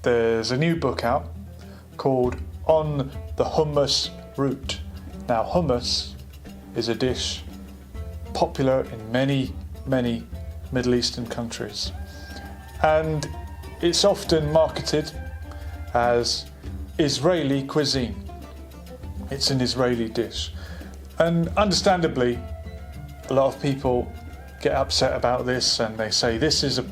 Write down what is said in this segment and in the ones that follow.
there's a new book out called On the Hummus Route. Now, hummus is a dish popular in many Middle Eastern countries, and it's often marketed as Israeli cuisine. It's an Israeli dish, and understandably a lot of people get upset about this, and they say this is a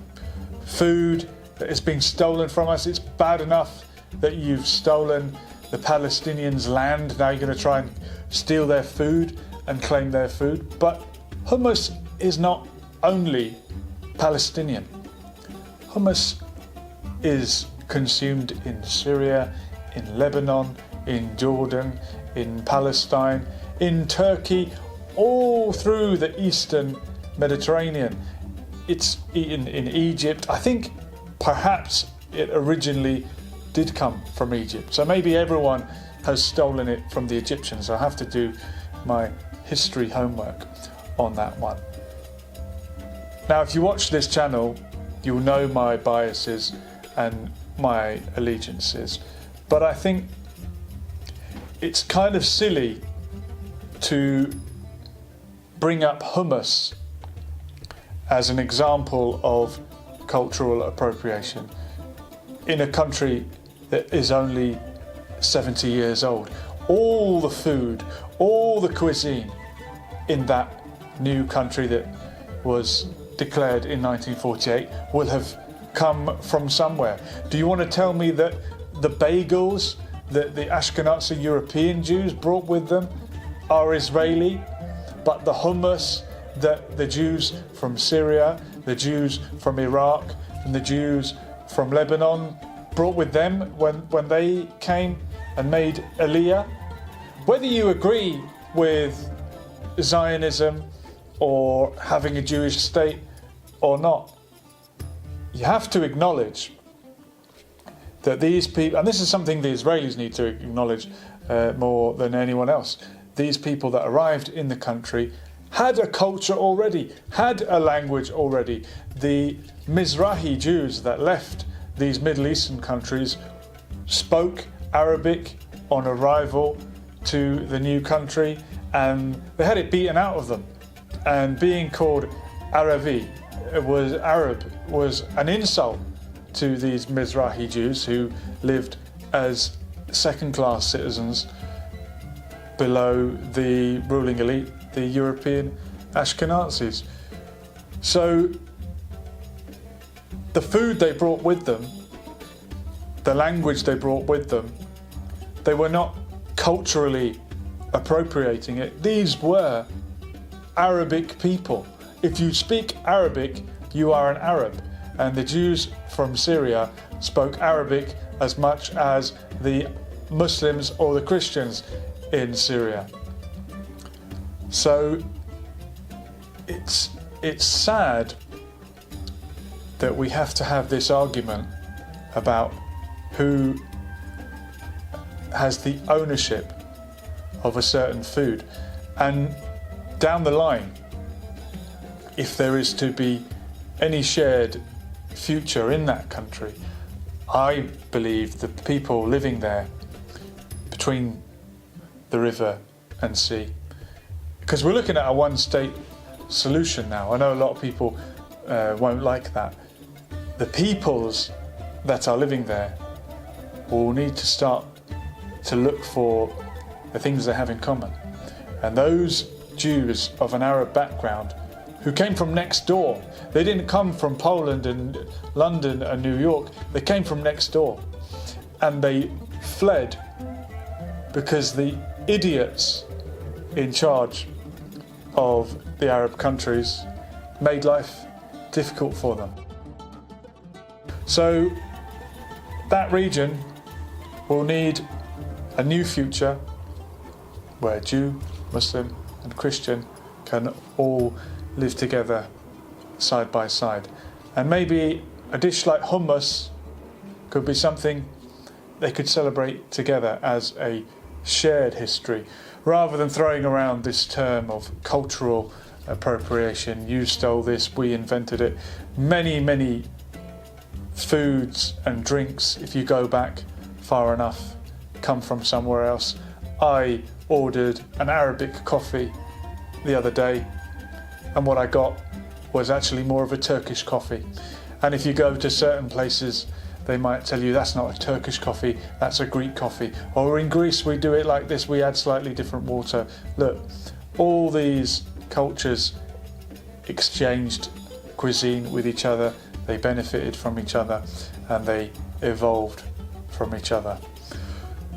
food that has been stolen from us. It's bad enough that you've stolen the Palestinians' land, now you're going to try and steal their food and claim their food. But hummus is not only Palestinian. Hummus is consumed in Syria, in Lebanon, in Jordan, in Palestine, in Turkey, all through the Eastern Mediterranean. It's eaten in Egypt. I think perhaps it originally did come from Egypt. So maybe everyone has stolen it from the Egyptians. I have to do my history homework on that one. Now, if you watch this channel, you'll know my biases and my allegiances. But I think it's kind of silly to bring up hummus as an example of cultural appropriation in a country that is only 70 years old. All the food, all the cuisine in that new country that was declared in 1948 will have come from somewhere. Do you want to tell me that the bagels that the Ashkenazi European Jews brought with them are Israeli, but the hummus that the Jews from Syria, the Jews from Iraq, and the Jews from Lebanon brought with them when they came and made Aliyah? Whether you agree with Zionism or having a Jewish state or not, you have to acknowledge that these people, and this is something the Israelis need to acknowledge more than anyone else, these people that arrived in the country had a culture already, had a language already. The Mizrahi Jews that left these Middle Eastern countries spoke Arabic on arrival to the new country, and they had it beaten out of them. And being called Arabi was an insult to these Mizrahi Jews who lived as second-class citizens below the ruling elite, the European Ashkenazis. So the food they brought with them, the language they brought with them, they were not culturally appropriating it. These were Arabic people. If you speak Arabic, you are an Arab. And the Jews from Syria spoke Arabic as much as the Muslims or the Christians in Syria. So it's sad that we have to have this argument about who has the ownership of a certain food. And down the line, if there is to be any shared future in that country, I believe the people living there between the river and sea, because we're looking at a one-state solution now. I know a lot of people won't like that. The peoples that are living there will need to start to look for the things they have in common. And those Jews of an Arab background who came from next door, they didn't come from Poland and London and New York, they came from next door. And they fled because the idiots in charge of the Arab countries made life difficult for them. So that region will need a new future where Jew, Muslim and Christian can all live together side by side. And maybe a dish like hummus could be something they could celebrate together as a shared history, rather than throwing around this term of cultural appropriation. You stole this, we invented it. Many foods and drinks, if you go back far enough, come from somewhere else. I ordered an Arabic coffee the other day, and what I got was actually more of a Turkish coffee. And if you go to certain places, they might tell you that's not a Turkish coffee, that's a Greek coffee. Or in Greece we do it like this, we add slightly different water. Look, all these cultures exchanged cuisine with each other, they benefited from each other, and they evolved from each other.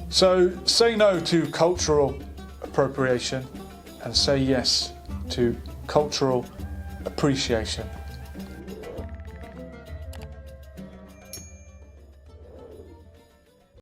So say no to cultural appropriation and say yes to cultural appreciation.